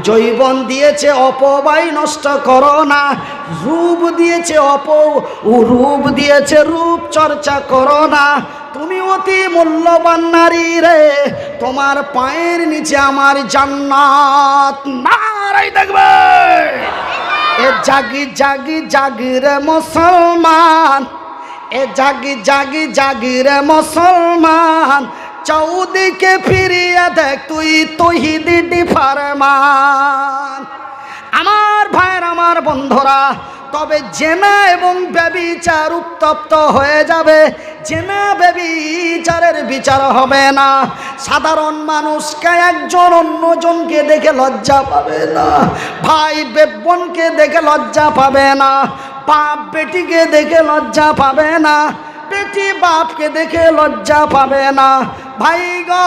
জৈবন দিয়েছে অপবায় নষ্ট করো না, রূপ দিয়েছে রূপ দিয়েছে রূপ চর্চা করো না। তুমি অতি মূল্যবান নারী রে, তোমার পায়ের নিচে আমার জান্নাত। নারাই দেখবে এ জাগি জাগি জাগি রে মুসলমান, এ জাগি জাগি জাগি রে মুসলমান, চৌদিকে ফিরিয়ে দেখ তুই তৌহিদি ফরমান। আমার ভাইয়ের, আমার বন্ধুরা, তবে জেনা এবং ব্যভিচার উত্তপ্ত হয়ে যাবে, জেনা ব্যভিচারের বিচার হবে না। সাধারণ মানুষকে একজন অন্যজনকে দেখে লজ্জা পাবে না, ভাই বোনকে দেখে লজ্জা পাবে না, বাপ বেটিকে দেখে লজ্জা পাবে না, বেটি বাপকে দেখে লজ্জা পাবে না। ভাই গো,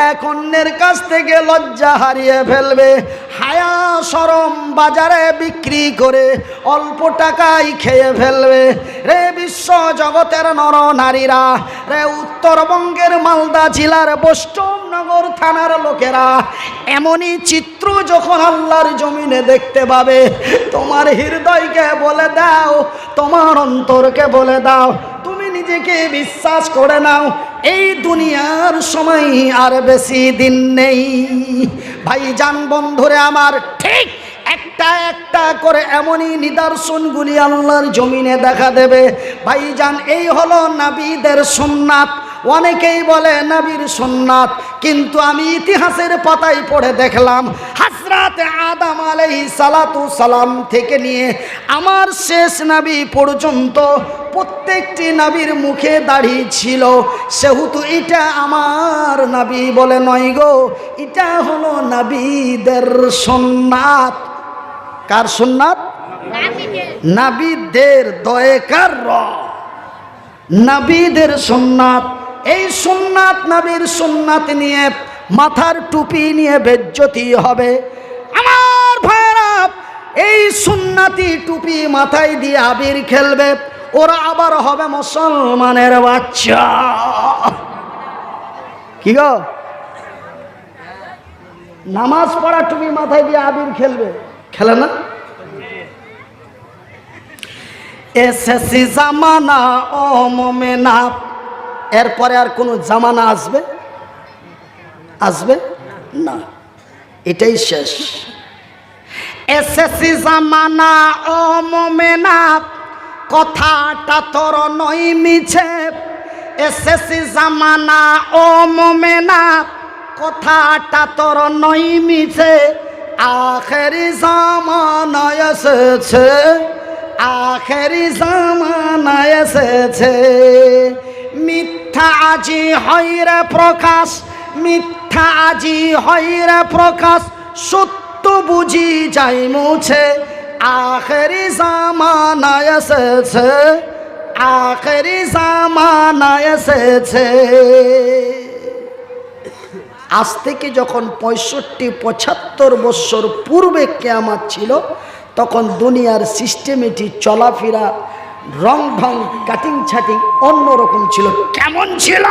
এক অন্যের কাছ থেকে লজ্জা হারিয়ে ফেলবে, হায়া শরম বাজারে বিক্রি করে অল্প টাকায় খেয়ে ফেলবে। রে বিশ্ব জগতের নর নারীরা, রে উত্তরবঙ্গের মালদা জেলার বৈষ্ণবনগর থানার লোকেরা, এমনই চিত্র যখন আল্লাহর জমিনে দেখতে পাবে, তোমার হৃদয়কে বলে দাও, তোমার অন্তরকে বলে দাও, তুমি নিজেকে বিশ্বাস করে নাও, এই দুনিয়ার সময় আর বেশি দিন নেই। ভাইজান বন্ধুরে আমার, ঠিক একটা একটা করে এমনই নিদর্শনগুলি আল্লাহর জমিনে দেখা দেবে। ভাইজান, এই হলো নবীদের সুন্নাত। অনেকেই বলে নবীর সুন্নাত, কিন্তু আমি ইতিহাসের পাতায় পড়ে দেখলাম, হযরত আদম আলাইহিস সালাতু সালাম থেকে নিয়ে আমার শেষ নবী পর্যন্ত প্রত্যেকটি নবীর মুখে দাড়ি ছিল। সেহেতু এটা আমার নবী বলে নয় গো, এটা হলো নবীদের সুন্নাত। কার সুন্নাত? নবীদের দয়কার নবীদের সুন্নাত। এই সুন্নাত, নবীর সুন্নাত নিয়ে মাথার টুপি নিয়ে বেজ্জতি হবে। আমার ভাইরা, এই সুন্নাতি টুপি মাথায় দিয়ে আবির খেলবে, ওরা আবার হবে মুসলমানের বাচ্চা। কি গো, নামাজ পড়া টুপি মাথায় দিয়ে আবির খেলবে, খেলে না? এসেসি জামানা ও মোমেনা, এরপরে আর কোন জামানা আসবে? আসবে না, এটাই শেষ। এসেসি জামানা ও মোমেনা, কথাটা তোর নই মিছে। এসেসি জামানা ও মোমেনা, কথাটা তোর নই মিছে। আখেরি জামানা এসেছে, আখেরি জামানা এসেছে। মিথ্যা আজি হইরে প্রকাশ, মিথ্যা আজি হইরে প্রকাশ, সত্য বুঝি যাই মুছে। আখেরি জামানা এসেছে, আখেরি জামানা এসেছে। আজ থেকে যখন 65-75 বছর পূর্বে কিয়ামত ছিল, তখন দুনিয়ার সিস্টেমেটিক চলাফেরা, রং ঢং, কাটিং ছাটিং অন্যরকম ছিল। কেমন ছিল?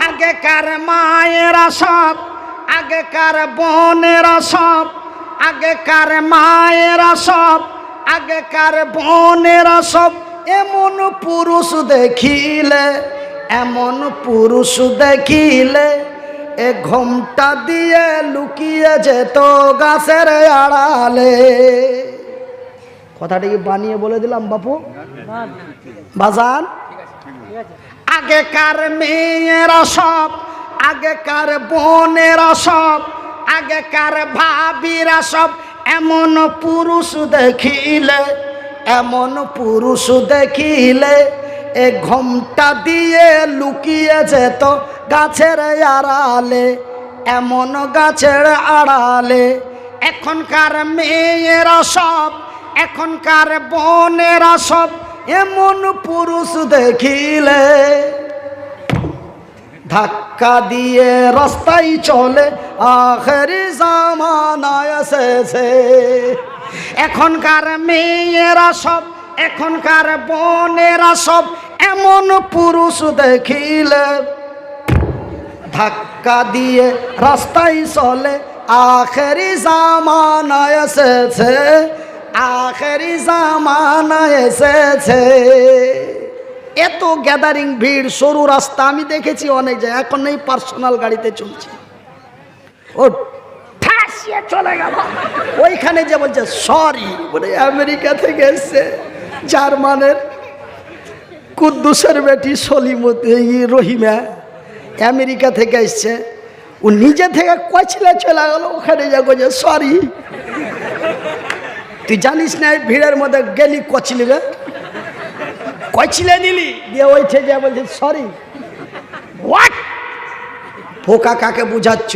আগেকার মায়েরা সব, আগেকার বোনেরা সব, আগেকার মায়েরা সব, আগেকার বোনেরা সব এমন পুরুষ দেখিলে, এমন পুরুষ দেখিলে এ ঘোমটা দিয়ে লুকিয়ে যেত গাছের আড়ালে। কথাটা কি বানিয়ে বলে দিলাম বাপু? বাজান, আগেকার মেয়েরা সব, আগেকার বোনেরা সব, আগেকার ভাবিরা সব এমন পুরুষ দেখিলে, এমন পুরুষ দেখিলে এ ঘোমটা দিয়ে লুকিয়ে যেত গাছের আড়ালে, এমন গাছের আড়ালে। এখনকার মেয়েরা সব, এখনকার বোনেরা সব এমন পুরুষ দেখিলে ধাক্কা দিয়ে রাস্তায় চলে। আখেরি জামানা এসেছে। এখনকার মেয়েরা সব, এখনকার বোনেরা সব এমন পুরুষ দেখিলে ধাক্কা দিয়ে রাস্তায় চলে, আখেরি জামানা এসেছে, আখেরি জামানা এসেছে। এত গ্যাদারিং ভিড়, সরু রাস্তা আমি দেখেছি অনেক জায়গায়, এখন এই পার্সোনাল গাড়িতে চলছে, ও ঠাসিয়ে চলে গেল। ওইখানে যে বলছে সরি, বলে আমেরিকা থেকে এসছে, জার্মানের কুদ্দুসের বেটি সলিমতি রহিমা আমেরিকা থেকে এসছে, ও নিজে থেকে কচলে চলে গেল, ওখানে যা বলছে সরি। তুই জানিস না এই ভিড়ের মধ্যে গেলি কচলিবে, কচলে নিলি দিয়ে ওইঠে যা বলছে সরি। হোয়াট? পোকা কাকে বুঝাচ্ছ?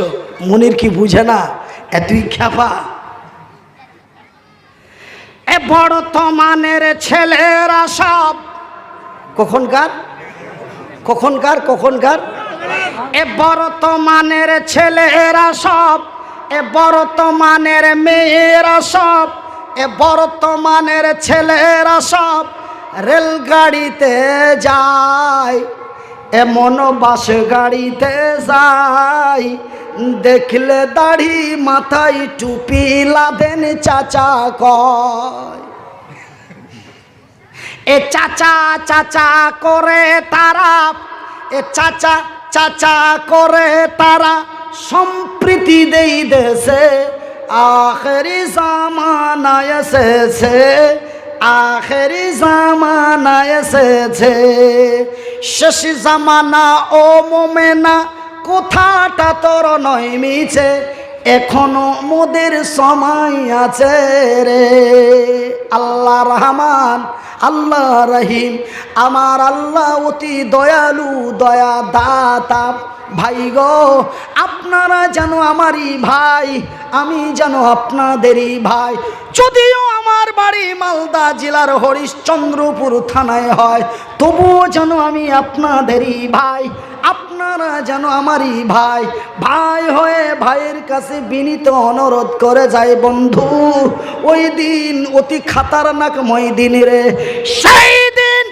মনির কি বুঝে না? তুই খেপা। এ বর্তমানের ছেলেরা সব কখনকার কখনকার কখনকার এ বর্তমানের ছেলেরা সব, এ বর্তমানের মেয়েরা সব, এ বর্তমানের ছেলেরা সব রেলগাড়িতে যায়, এমন বাস গাড়িতে যায়, দেখলে দাড়ি মাথায় টুপি লাদেন চাচা কয়। এ চাচা চাচা করে তারা, এ চাচা চাচা করে তারা সম্প্রীতি দেই দেশে, আখেরি জামানা এসেছে, আখেরি জামানা এসেছে। শেষ জামানা ও মোমেনা কথাটা তোর নয় মিছে, এখনো মোদের সময় আছে রে। আল্লাহ রহমান, আল্লাহ রহিম, আমার আল্লাহ অতি দয়ালু, দয়া দাতা। ভাই গো, আপনারা যেন আমারই ভাই, আমি যেন আপনাদেরই ভাই। যদিও আমার বাড়ি মালদা জেলার হরিশ্চন্দ্রপুর থানায় হয়, তবুও যেন আমি আপনাদেরই ভাই, আপনারা যেন আমারই ভাই। ভাই হয়ে ভাইয়ের কাছে বিনীত অনুরোধ করে যায়, বন্ধু ওই দিন অতি খাতারনাকময় দিন রে। সেই দিন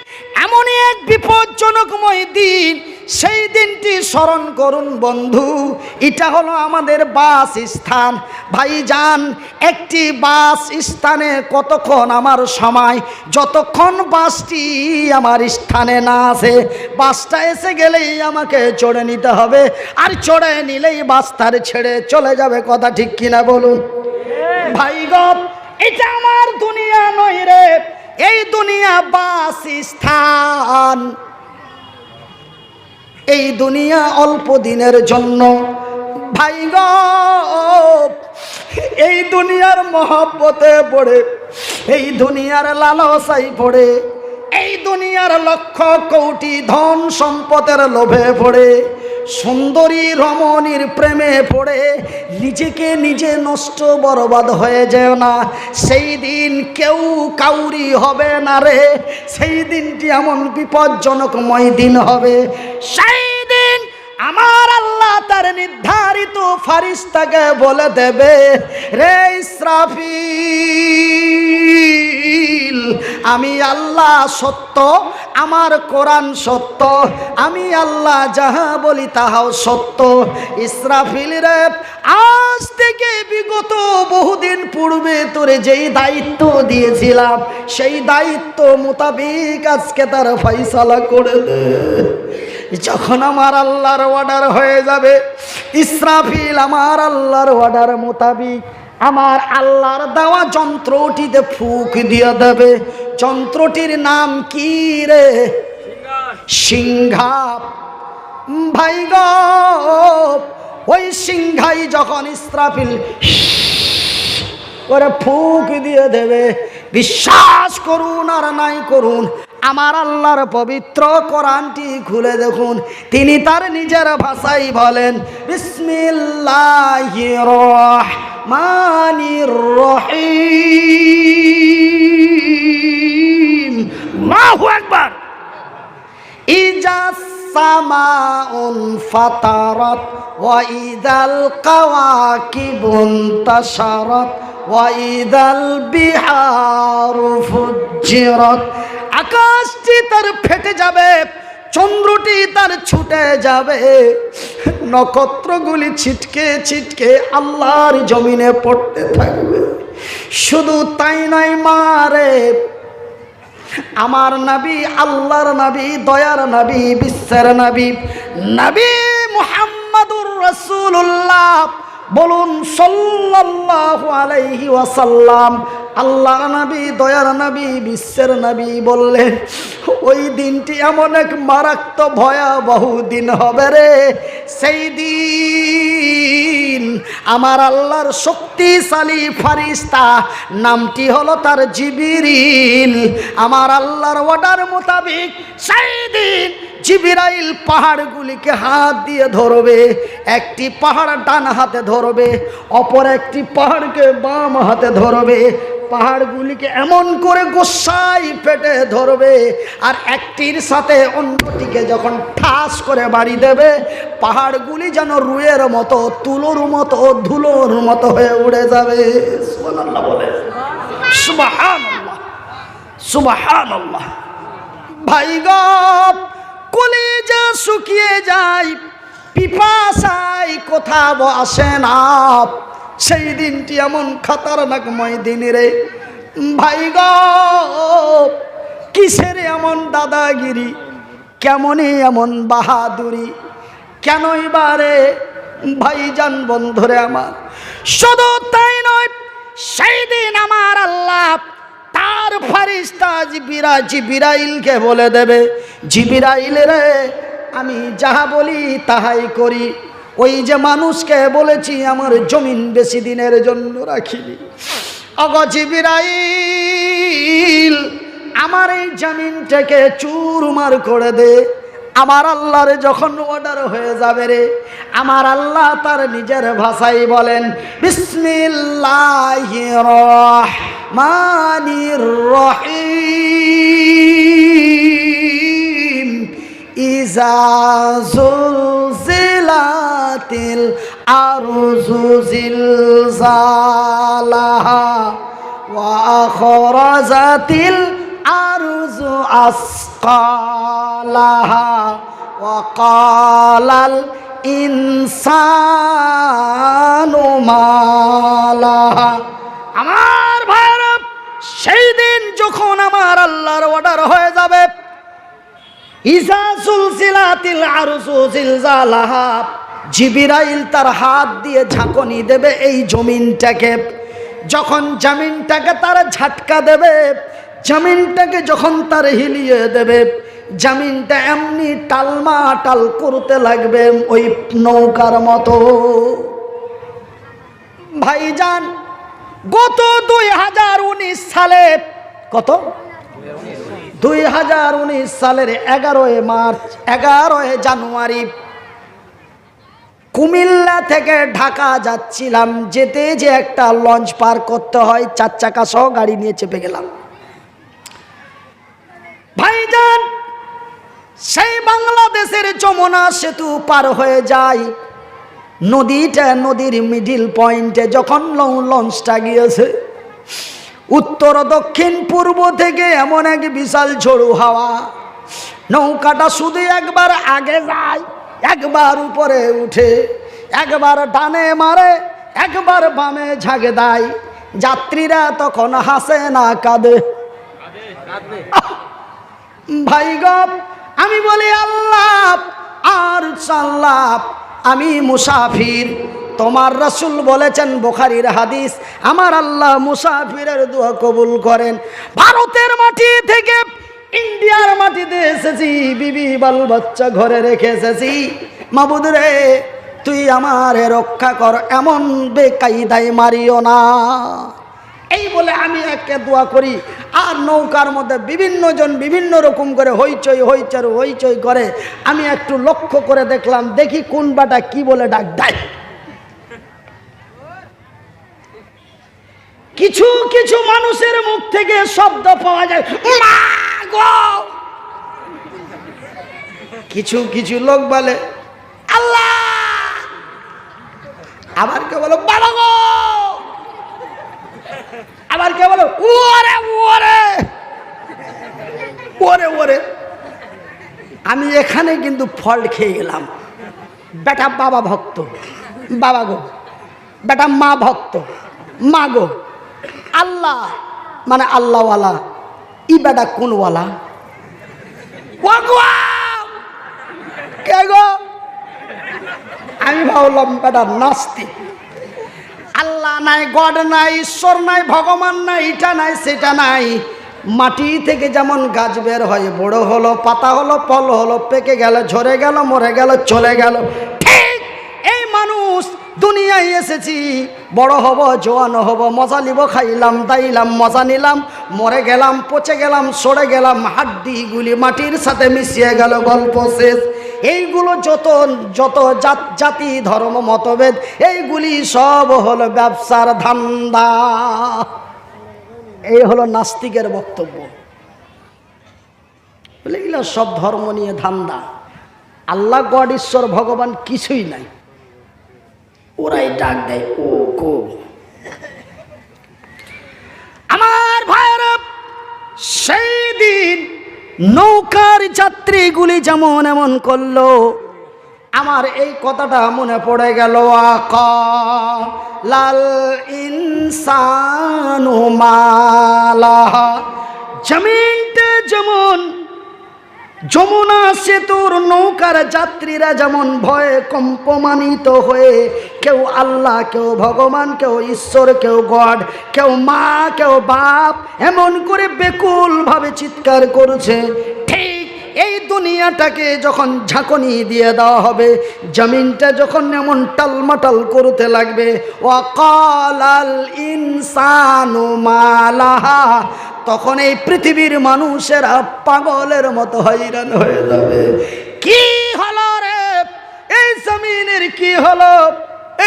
এমনই এক বিপজ্জনকময় দিন, সেই দিনটি স্মরণ করুন বন্ধু। এটা হলো আমাদের বাস স্থান। ভাইজান, একটি বাস স্থানে কতক্ষণ আমার সময়, যতক্ষণ বাসটি আমার স্থানে না আসে, বাসটা এসে গেলেই আমাকে চড়ে নিতে হবে, আর চড়ে নিলেই বাসটার ছেড়ে চলে যাবে। কথা ঠিক কিনা বলুন ভাই গো? এটা আমার দুনিয়া নয় রে, এই দুনিয়া বাস স্থান। এই দুনিয়া অল্প দিনের জন্য ভাই গো, এই দুনিয়ার মহব্বতে পড়ে, এই দুনিয়ার লালসায় পড়ে, এই দুনিয়ার লক্ষ কোটি ধন সম্পদের লোভে পড়ে, সুন্দরী রমণীর প্রেমে পড়ে নিজেকে নিজে নষ্ট বরবাদ হয়ে যেও না। সেই দিন কেউ কাউরি হবে না রে। সেই দিনটি এমন বিপজ্জনকময় দিন হবে। সেই দিন আমার আল্লাহ তার নির্ধারিত ফারিস্তাকে বলে দেবে, রে ইসরাফিল, আমি আল্লাহ সত্য, আমার কোরআন সত্য, আমি আল্লাহ যাহা বলি তাহাও সত্য। ইসরাফিল রে, আজ থেকে বিগত বহুদিন পূর্বে তোরে যেই দায়িত্ব দিয়েছিলাম, সেই দায়িত্ব মোতাবেক আজকে তার ফয়সালা করে দে। যখন আমার আল্লাহর অর্ডার হয়ে যাবে, ইসরাফিল আমার আল্লাহর অর্ডার মোতাবেক আমার আল্লাহর দেওয়া যন্ত্রটিতে ফুঁক দিয়ে দেবে। যন্ত্রটির নাম কি রে? সিংহা। ভাই গো, ওই সিংহাই যখন ইসরাফিল করে ফুঁক দিয়ে দেবে, বিশ্বাস করুন আর নাই করুন, আমার আল্লাহর পবিত্র কোরআনটি খুলে দেখুন, তিনি তার নিজের ভাষায় বলেন, বিসমিল্লাহির রহমানির রহিম। আল্লাহু আকবার। ইজা সামাউন ফাতারাত ওয়া ইদাল কাওয়াকিবুন তাশারাত ওয়া ইদাল বিহারু ফুজ্জিরাত। আকাশটি তার ফেটে যাবে, চন্দ্রটি তার ছুটে যাবে, নক্ষত্রগুলি ছিটকে ছিটকে আল্লাহর জমিনে পড়তে থাকবে। শুধু তাই নয় মারে, আমার নবী, আল্লাহর নবী, দয়ার নবী, বিশ্বের নবী, নবী মুহাম্মাদুর রাসূলুল্লাহ বলুন সাল্লাল্লাহু আলাইহি ওয়াসাল্লাম, আল্লাহর নবী, দয়ার নবী, বিশ্বের নবী বললেন, ওই দিনটি এমন এক মারাত্মক ভয়াবহ দিন হবে রে। সেই দিন আমার আল্লাহর শক্তিশালী ফেরেশতা, নামটি হলো তার জিবরিল, আমার আল্লাহর অর্ডার মোতাবেক সেই দিন জিবরাইল পাহাড়গুলিকে হাত দিয়ে ধরবে। একটি পাহাড় ডান হাতে ধরবে, অপর একটি পাহাড়কে বাম হাতে ধরবে। পাহাড়গুলিকে এমন করে গোসাই পেটে ধরবে, আর একটির সাথে অন্যটিকে যখন ঠাস করে বাড়ি দেবে, পাহাড়গুলি যেন রুয়ের মতো, তুলোর মতো, ধুলোর মতো হয়ে উড়ে যাবে। সুবহানাল্লাহ বলে, সুবহানাল্লাহ, সুবহানাল্লাহ। ভাই গো, কলিজা শুকিয়ে যায়, পিপাসায় কোথাও আসে না। সেই দিনটি এমন খতরনাকময় দিন রে ভাই গো। কিসের এমন দাদাগিরি, কেমনই এমন বাহাদুরি, কেনই বারে ভাইজান বন্ধুরে আমার। শুধু তাই নয়, সেই দিন আমার আল্লাহ তার ফেরেশতা জিবরাইলকে বলে দেবে, জিবরাইল রে, আমি যাহা বলি তাহাই করি। ওই যে মানুষকে বলেছি আমার জমিন বেশি দিনের জন্য রাখিনি, ওগো জিবরাইল, আমার এই জমিনটাকে চুরমার করে দে। আমার আল্লাহর যখন অর্ডার হয়ে যাবে রে, আমার আল্লাহ তার নিজের ভাষায় বলেন, বিসমিল্লাহির রহমানির রহিম, ইজা যুলজিলাতিল আরযু জিলজালাহা ওয়া আখরাজাতিল আরযু আসকালাহা ওয়া ক্বালাল ইনসানু মা লাহা। আমার ভাইরা, সেই দিন যখন আমার আল্লাহর অর্ডার হয়ে যাবে, ইজা সুলসিলাতিল আরযু জিলজালাহা, জিবরাইল তার হাত দিয়ে ঝাঁকুনি দেবে এই জমিনটাকে। যখন জমিনটাকে তার ঝাটকা দেবে, জমিনটাকে যখন তার হিলিয়ে দেবে, জমিনটা এমনি টালমাটাল করতে লাগবে ওই নৌকার মতো। ভাইজান, গত 2019 সালে, কত 2019 সালের 11 জানুয়ারি কুমিল্লা থেকে ঢাকা যাচ্ছিলাম, যেতে যে একটা লঞ্চ পার করতে হয়, 4 চাকা সহ গাড়ি নিয়ে চেপে গেলাম। ভাইজান, সেই বাংলাদেশের যমুনা সেতু পার হয়ে যায়, নদীর মিডিল পয়েন্টে যখন লঞ্চটা গিয়েছে, উত্তর দক্ষিণ পূর্ব থেকে এমন এক বিশাল ঝোড়ো হাওয়া, নৌকাটা শুধু একবার আগে যায়, একবার উপরে উঠে, একবার ডানে মারে, একবার বামে ঝাঁকে দেয়। যাত্রীরা তখন হাসে না কাঁদে। ভাই গো, আমি বলি আল্লাহ আর সাল্লাহ, আমি মুসাফির। তোমার রাসূল বলেছেন, বুখারীর হাদিস, আমার আল্লাহ মুসাফিরের দোয়া কবুল করেন। ভারতের মাটি থেকে ইন্ডিয়ার মাটিতে এসেছি, বিবি বাল বাচ্চা ঘরে রেখে এসেছি। মাবুদ রে, তুই আমারে রক্ষা কর, এমন বেকায়দায় মারিও না। এই বলে আমি একে দোয়া করি, আর নৌকার মধ্যে বিভিন্ন জন বিভিন্ন রকম করে হইচই করে। আমি একটু লক্ষ্য করে দেখলাম, দেখি কোন বাটা কি বলে ডাক দেয়। কিছু কিছু মানুষের মুখ থেকে শব্দ পাওয়া যায়, মা গো। কিছু কিছু লোক বলে আল্লাহ, আবার কে বলো বাবা গো, আবার কে বলো ওরে ওরে ওরে ওরে। আমি এখানে কিন্তু ফল্ট খেয়ে গেলাম। বেটা বাবা ভক্ত, বাবা গো, বেটা মা ভক্ত, মা গো, আল্লাহ মানে আল্লাহওয়ালা, ই বেটা কোনওয়ালা? কে গো? আমি ভাবলাম বেটা নাস্তিক। আল্লাহ নাই, গড নাই, ঈশ্বর নাই, ভগবান নাই, এটা নাই সেটা নাই। মাটি থেকে যেমন গাছ বের হয়, বড় হলো, পাতা হলো, ফল হলো, পেকে গেল, ঝরে গেল, মরে গেল, চলে গেল, ঠিক এই মানুষ দুনিয়ায় এসেছি, বড় হব, জোয়ান হব, মজা নিব, খাইলাম দাইলাম, মজা নিলাম, মরে গেলাম, পচে গেলাম, সরে গেলাম, হাড্ডিগুলি মাটির সাথে মিশিয়ে গেল, গল্প শেষ। এইগুলো যত যত জাতি ধর্ম মতভেদ, এইগুলি সব হলো ব্যবসার ধান্দা। এই হলো নাস্তিকের বক্তব্য। এগুলো সব ধর্ম নিয়ে ধান্দা। আল্লাহ, গড, ঈশ্বর, ভগবান কিছুই নাই। ওরাই ডাক দেয় ও গো। আমার ভাইরা, সেই দিন নৌকার যাত্রীগুলি যেমন এমন করলো, আমার এই কথাটা মনে পড়ে গেল। আকা লাল ইনসানু মালাহা, জমিনতে যেমন যমুনা সেতুর নৌকার যাত্রীরা যেমন ভয়ে কম্পমানিত হয়ে, কেউ আল্লাহ, কেউ ভগবান, কেউ ঈশ্বর, কেউ গড, কেউ মা, কেউ বাপ, এমন করে বেকুল ভাবে চিৎকার করছে, ঠিক এই দুনিয়াটাকে যখন ঝাঁকুনি দিয়ে দেওয়া হবে, জমিনটা যখন এমন টালমাটাল করতে লাগবে, ওয়াকালাল ইনসানু মালাহা, তখন এই পৃথিবীর মানুষেরা পাগলের মতো হয়রান হয়ে যাবে। কি হলো রে এই জমিনের, কি হলো?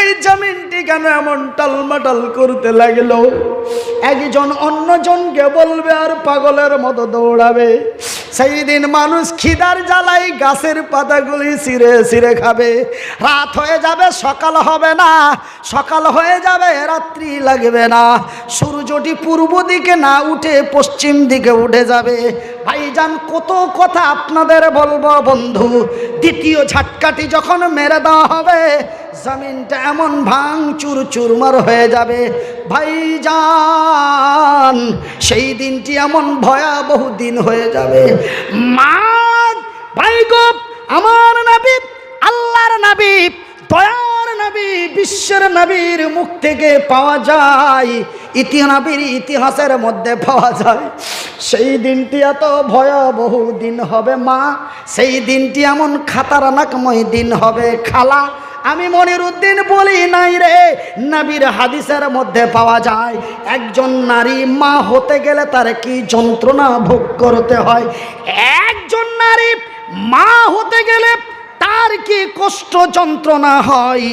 এই জমিনটি কেন এমন টালমাটাল করতে লাগলো? একজন অন্যজনকে বলবে আর পাগলের মতো দৌড়াবে। সেই দিন মানুষ খিদার জ্বালাই গাছের পাতাগুলি ছিঁড়ে ছিঁড়ে খাবে। রাত হয়ে যাবে, সকাল হবে না, সকাল হয়ে যাবে, রাত্রি লাগবে না। সূর্যটি পূর্ব দিকে না উঠে পশ্চিম দিকে উঠে যাবে। ভাইজান, কত কথা আপনাদের বলবো বন্ধু। দ্বিতীয় ঝাটকাটি যখন মেরে দেওয়া হবে, জমিনটা এমন ভাঙচুর চুরমার হয়ে যাবে ভাইজান, সেই দিনটি এমন ভয়াবহ দিন হয়ে যাবে। মা ভাই গো, আমার নবী, আল্লাহর নবী, দয়ার নবী, বিশ্বের নবীর মুখ থেকে পাওয়া যায়, নবীর ইতিহাসের মধ্যে পাওয়া যায়। সেই দিনটি এত ভয়াবহ দিন হবে মা, সেই দিনটি এমন খাতারনাকময় দিন হবে খালা। আমি মনিরুদ্দিন বলি নাই রে, নবীর হাদিসের মধ্যে পাওয়া যায় একজন নারী মা হতে গেলে তার কি যন্ত্রণা ভোগ করতে হয়। একজন নারী মা হতে গেলে তার কি কষ্ট যন্ত্রণা হয়,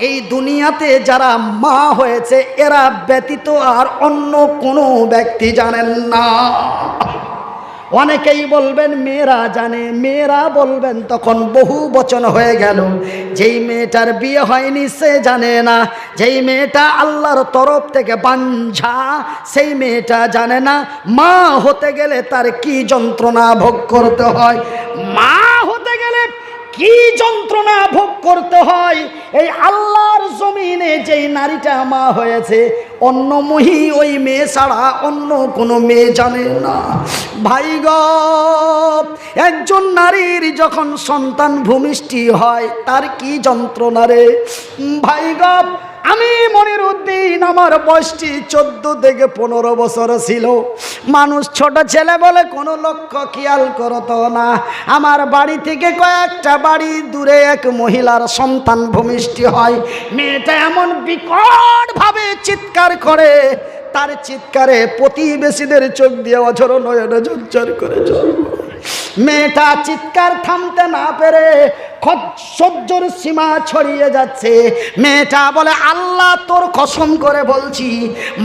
এই দুনিয়াতে যারা মা হয়েছে এরা ব্যতীত আর অন্য কোনো ব্যক্তি জানেন না। অনেকেই বলবেন মেয়েরা জানে, মেয়েরা বলবেন তখন বহু বচন হয়ে গেল। যেই মেয়েটার বিয়ে হয়নি সে জানে না, যেই মেয়েটা আল্লাহর তরফ থেকে বাঞ্ঝা সেই মেয়েটা জানে না মা হতে গেলে তার কি যন্ত্রণা ভোগ করতে হয়। মা হতে গেলে কি যন্ত্রণা ভোগ করতে হয়, এই আল্লাহর জমিনে যেই নারীটা মা হয়েছে অন্য মহি ওই মেয়ে ছাড়া অন্য কোনো মেয়ে জানে না। ভাই গো, একজন নারীর যখন সন্তান ভূমিষ্ঠি হয় তার কি যন্ত্রণা রে ভাই গো। আমি মনিরুদ্দিন, আমার বয়সটি 14 থেকে 15 বছর ছিল। মানুষ ছোট ছেলে বলে কোনো লক্ষ্য খেয়াল করতো না। আমার বাড়ি থেকে কয়েকটা বাড়ি দূরে এক মহিলার সন্তান ভূমিষ্ঠি হয়। মেয়েটা এমন বিকটভাবে চিৎকার করে, তার চিৎকারে প্রতিবেশীদের চোখ দিয়ে অঝর নয়নে ঝরঝর করে জল। মেয়েটা চিৎকার থামতে না পেরে সহ্যর সীমা ছড়িয়ে যাচ্ছে। মেয়েটা বলে, আল্লাহ তোর কসম করে বলছি,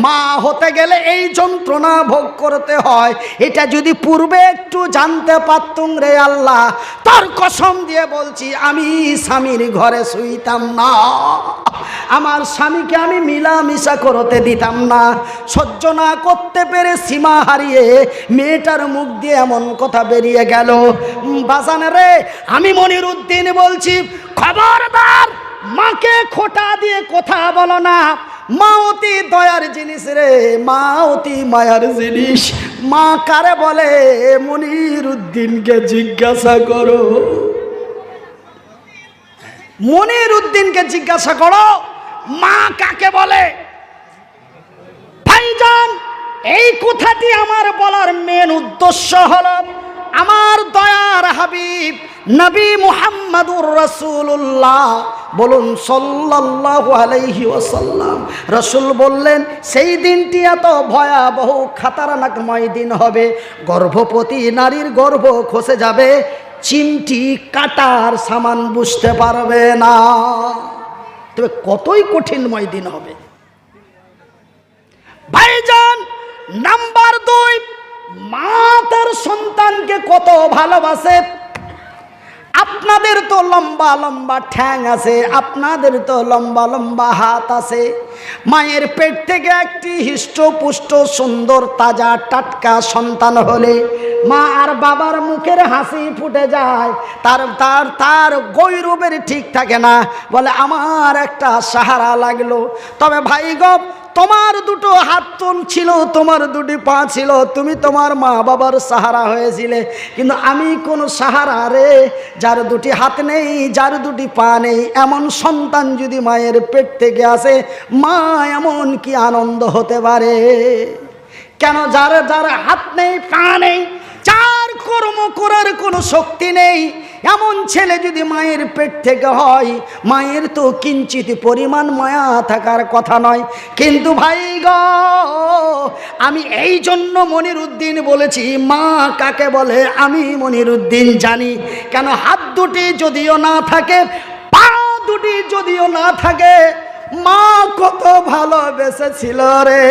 মা হতে গেলে এই যন্ত্রণা ভোগ করতে হয়, এটা যদি পূর্বে একটু জানতে পারতুম রে আল্লাহ, তোর কসম দিয়ে বলছি আমি স্বামীর ঘরে শুইতাম না, আমার স্বামীকে আমি মিলামিশা করতে দিতাম না। সহ্য না করতে পেরে সীমা হারিয়ে মেয়েটার মুখ দিয়ে এমন কথা বেরিয়ে গেল, গেল। বাজান রে, আমি মনির উদ্দিন বলছি, খবরদার মাকে খোটা দিয়ে কথা বলো না। মা অতি দয়ার জিনিস রে, মা অতি মায়ার জিনিস। মা কারে বলে মনির উদ্দিনকে জিজ্ঞাসা করো, মনির উদ্দিনকে জিজ্ঞাসা করো মা কাকে বলে। ভাইজান, এই কথাটি আমার বলার মেন উদ্দেশ্য হলো, আমার দয়ার হাবিব নবী মুহাম্মদুর রাসূলুল্লাহ বলুন সাল্লাল্লাহু আলাইহি ওয়াসাল্লাম, রাসূল বললেন সেই দিনটি এত ভয়াবহ খাতারনাকময় দিন হবে, গর্ভবতী নারীর গর্ভ খসে যাবে, চিমটি কাটার সামান বুঝতে পারবে না। তবে কতই কঠিনময় দিন হবে ভাইজান। নাম্বার 2, মা তার সন্তানকে কত ভালোবাসে। আপনাদের তো লম্বা লম্বা ঠ্যাং আছে, আপনাদের তো লম্বা লম্বা হাত আছে। মায়ের পেট থেকে একটি হৃষ্টপুষ্ট সুন্দর তাজা টাটকা সন্তান হলে মা আর বাবার মুখের হাসি ফুটে যায়, তার তার তার গৌরবের ঠিক থাকে না, বলে আমার একটা সাহারা লাগলো। তবে ভাই গো, তোমার দুটো হাত ছিল, তোমার দুটি পা ছিল, তুমি তোমার মা বাবার সাহারা হয়েছিলে, কিন্তু আমি কোন সাহারা রে? যার দুটি হাত নেই, যার দুটি পা নেই, এমন সন্তান যদি মায়ের পেট থেকে আসে, মা এমন কি আনন্দ হতে পারে? কেন? যার যার হাত নেই, পা নেই, যার কর্ম করার কোনো শক্তি নেই, এমন ছেলে যদি মায়ের পেট থেকে হয়, মায়ের তো কিঞ্চিত পরিমাণ মায়া থাকার কথা নয়। কিন্তু ভাই গো, আমি এই জন্য মনির উদ্দিন বলেছি মা কাকে বলে আমি মনির উদ্দিন জানি। কেন? হাত দুটি যদিও না থাকে, পা দুটি যদিও না থাকে, মা কত ভালোবেসেছিল রে।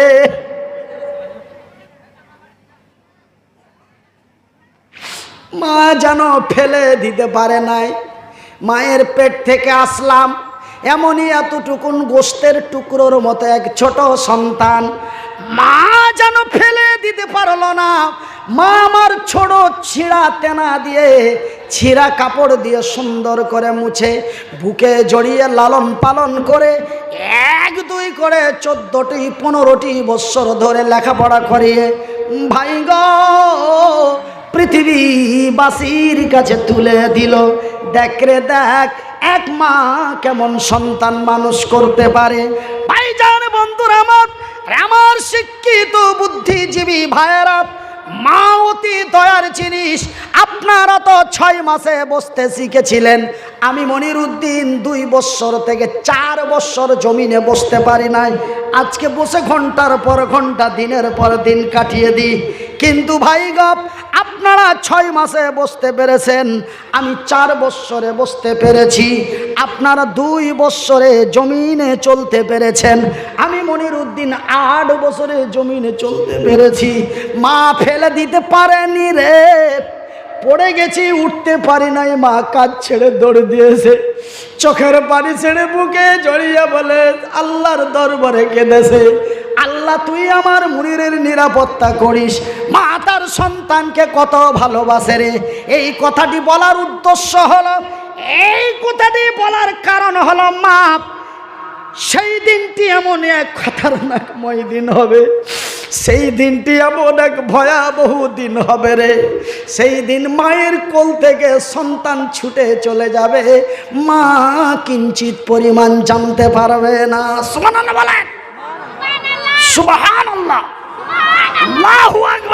মা যেন ফেলে দিতে পারে নাই। মায়ের পেট থেকে আসলাম, এমনই এতটুকুন গোস্তের টুকরোর মতো এক ছোট সন্তান, মা যেন ফেলে দিতে পারল না। মা আমার ছোট ছিঁড়া তেনা দিয়ে, ছিঁড়া কাপড় দিয়ে সুন্দর করে মুছে বুকে জড়িয়ে লালন পালন করে 1-2 করে 14টি 15টি বৎসর ধরে লেখাপড়া করিয়ে ভাই গো পৃথিবীবাসীর কাছে তুলে দিল। দেখ রে দেখ, এক মা কেমন সন্তান মানুষ করতে পারে। ভাইজান, বন্ধুরা আমার শিক্ষিত বুদ্ধিজীবী ভাইয়েরা, মা অতি দয়ার জিনিস। আপনারা তো 6 মাসে বসতে শিখেছিলেন, আমি মনির উদ্দিন 2 বৎসর থেকে 4 বৎসর জমিনে বসতে পারি নাই। আজকে বসে ঘন্টার পর ঘন্টা, দিনের পর দিন কাটিয়ে দিই। কিন্তু ভাই গপ, আপনারা 6 মাসে বসতে পেরেছেন, আমি 4 বৎসরে বসতে পেরেছি। আপনারা 2 বৎসরে জমিনে চলতে পেরেছেন, আমি মনির উদ্দিন 8 বছরে জমিনে চলতে পেরেছি। মা ফেলে দিতে পারেনি রে, পড়ে গেছি, উঠতে পারি নাই, মা কাজ ছেড়ে দৌড় দিয়েছে, চোখের পানি ছেড়ে বুকে জড়িয়ে বলে আল্লাহর দরবারে কেঁদেছে, আল্লাহ তুই আমার মুনিরের নিরাপত্তা করিস। মা তার সন্তানকে কত ভালোবাসে রে। এই কথাটি বলার উদ্দেশ্য হলো, এই কথাটি বলার কারণ হলো, মা সেই দিনটি এমন এক খতরনাকময় দিন হবে, সেই দিনটি এমন এক ভয়াবহ দিন হবে রে। সেই দিন মায়ের কোল থেকে সন্তান ছুটে চলে যাবে, মা কিঞ্চিত পরিমাণ জানতে পারবে না। সুবহানাল্লাহ বলেন, সুবহানাল্লাহ, আল্লাহু আকবার।